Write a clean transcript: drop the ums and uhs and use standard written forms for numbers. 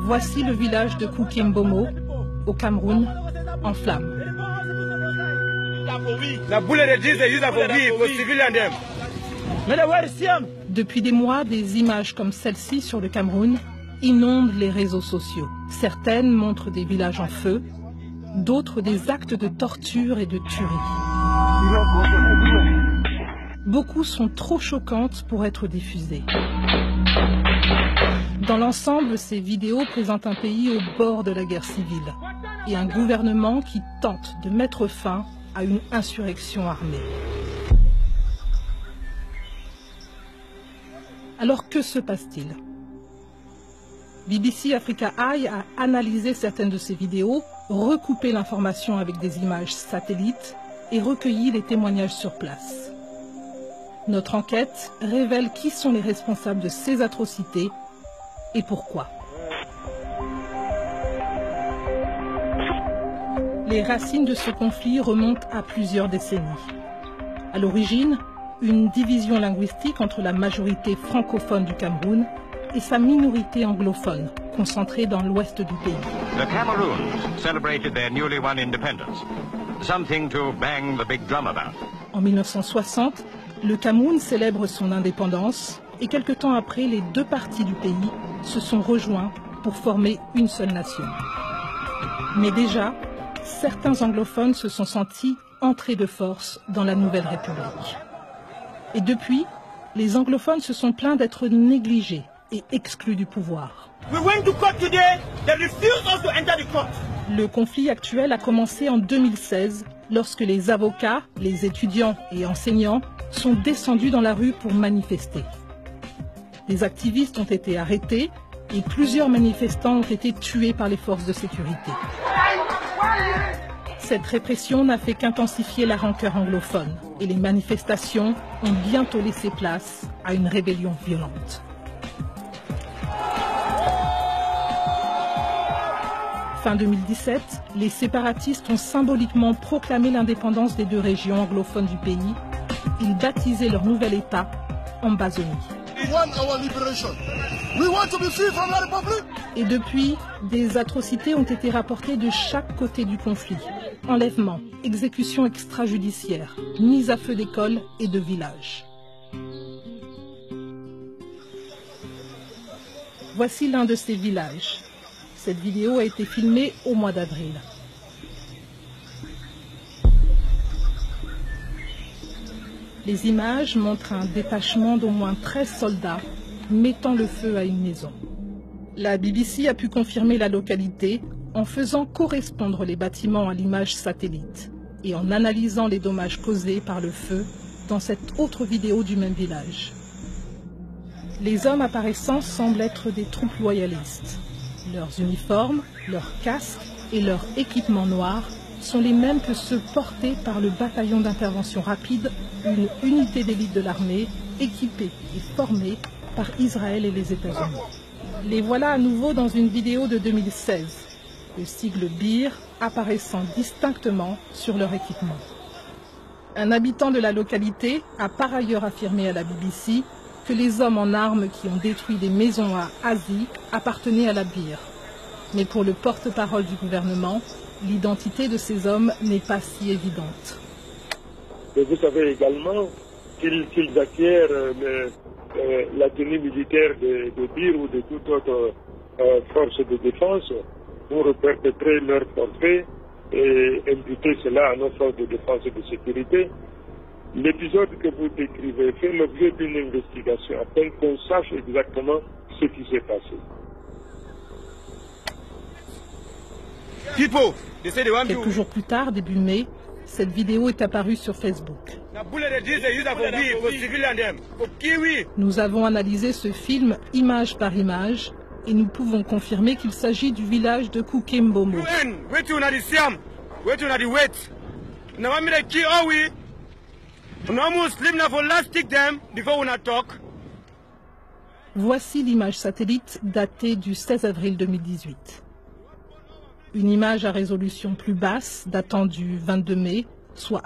Voici le village de Koukimbomo, au Cameroun, en flammes. Depuis des mois, des images comme celle-ci sur le Cameroun inondent les réseaux sociaux. Certaines montrent des villages en feu, d'autres des actes de torture et de tuerie. Beaucoup sont trop choquantes pour être diffusées. Dans l'ensemble, ces vidéos présentent un pays au bord de la guerre civile et un gouvernement qui tente de mettre fin à une insurrection armée. Alors que se passe-t-il? BBC Africa Eye a analysé certaines de ces vidéos, recoupé l'information avec des images satellites et recueilli les témoignages sur place. Notre enquête révèle qui sont les responsables de ces atrocités et pourquoi. Les racines de ce conflit remontent à plusieurs décennies. À l'origine, une division linguistique entre la majorité francophone du Cameroun et sa minorité anglophone, concentrée dans l'ouest du pays. The Cameroons celebrated their newly won independence. Something to bang the big drum about. En 1960, le Cameroun célèbre son indépendance et quelque temps après, les deux parties du pays se sont rejoints pour former une seule nation. Mais déjà, certains anglophones se sont sentis entrés de force dans la nouvelle République. Et depuis, les anglophones se sont plaints d'être négligés et exclus du pouvoir. Le conflit actuel a commencé en 2016, lorsque les avocats, les étudiants et enseignants sont descendus dans la rue pour manifester. Des activistes ont été arrêtés et plusieurs manifestants ont été tués par les forces de sécurité. Cette répression n'a fait qu'intensifier la rancœur anglophone et les manifestations ont bientôt laissé place à une rébellion violente. Fin 2017, les séparatistes ont symboliquement proclamé l'indépendance des deux régions anglophones du pays. Ils baptisaient leur nouvel État Ambazonie. Et depuis, des atrocités ont été rapportées de chaque côté du conflit. Enlèvements, exécutions extrajudiciaires, mise à feu d'écoles et de villages. Voici l'un de ces villages. Cette vidéo a été filmée au mois d'avril. Les images montrent un détachement d'au moins 13 soldats mettant le feu à une maison. La BBC a pu confirmer la localité en faisant correspondre les bâtiments à l'image satellite et en analysant les dommages causés par le feu dans cette autre vidéo du même village. Les hommes apparaissants semblent être des troupes loyalistes. Leurs uniformes, leurs casques et leurs équipements noirs sont les mêmes que ceux portés par le bataillon d'intervention rapide, une unité d'élite de l'armée équipée et formée par Israël et les États-Unis. Les voilà à nouveau dans une vidéo de 2016, le sigle BIR apparaissant distinctement sur leur équipement. Un habitant de la localité a par ailleurs affirmé à la BBC que les hommes en armes qui ont détruit des maisons à Asie appartenaient à la BIR. Mais pour le porte-parole du gouvernement, l'identité de ces hommes n'est pas si évidente. Et vous savez également qu'ils acquièrent la tenue militaire de BIR ou de toute autre force de défense pour perpétrer leur portrait et imputer cela à nos forces de défense et de sécurité. L'épisode que vous décrivez fait l'objet d'une investigation afin qu'on sache exactement ce qui s'est passé. Quelques jours plus tard, début mai, cette vidéo est apparue sur Facebook. Nous avons analysé ce film image par image et nous pouvons confirmer qu'il s'agit du village de Koukimbomo. Voici l'image satellite datée du 16 avril 2018. Une image à résolution plus basse datant du 22 mai, soit